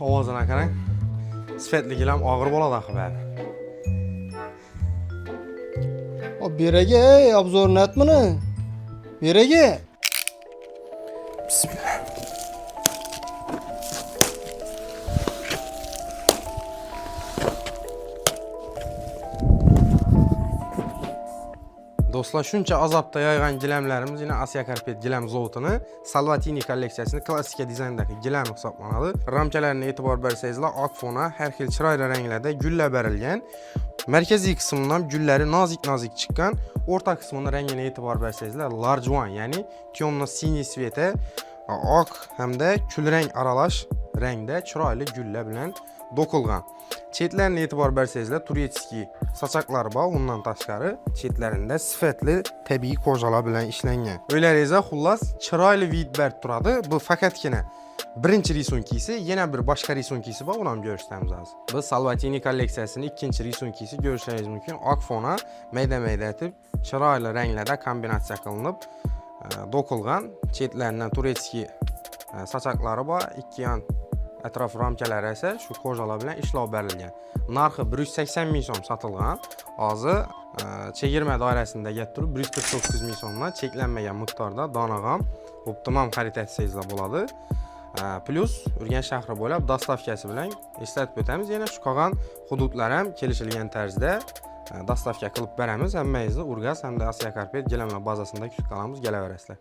ovozini qarang. Sifatligilar ham og'ir bo'ladi axir bari. Berage, obzorni aytmini. Berage. Bismillah. Do'stlar, shuncha azobda yaygan gilamlarimiz yine Asya Karpet gilam zavodini Salvatini kolleksiyasini klassika dizayndagi gilam hisoblanadi. Ramkalarına e'tibor bersangizlar, oq fona, har xil chiroyli ranglarda gullar berilgan. Markaziy qismidan gullari nozik chiqqan, o'rta qismining rangiga e'tibor bersangizlar, large one, ya'ni temno-siniy sveta, oq hamda kulrang aralash rangda chiroyli gullar bilan do'qilgan. Chetlarine e'tibor bersangizlar, turetskiy sochoqlari bor, undan tashqari chetlarida sifatli tabiiy ko'jalar bilan ishlangan. O'ylaringizlar, xullas chiroyli vid berib turadi. Bu faqatgina birinchi risonkisi, yana bir boshqa risonkisi bor, uni ham ko'rsatamiz hozir. Biz Salvatini kolleksiyasining ikkinchi risonkisi ko'rishingiz mumkin. Oq fona mayda-mayda etib, chiroyli ranglarda kombinatsiya qilinib, do'qilgan. Chetlaridan turetskiy sochoqlari bor, ikki yon atrof ramkalari esa shu ko'jalar bilan ishlov berilgan. Narxi 180 ming so'm sotilgan. Hozir chegirma doirasida gap turib 149 ming so'mdan cheklanmagan miqdorda donag'am optimum xarid etsangizlar bo'ladi. Plus Urganch shahri bo'ylab dostavkasi bilan eslatib o'tamiz. Yana shu qolgan hududlar ham kelishilgan tarzda dostavka qilib beramiz. Hammangizni Urganch hamda Asya Karpet gilamlar bazasida kutib qolamiz. Kelaverasizlar.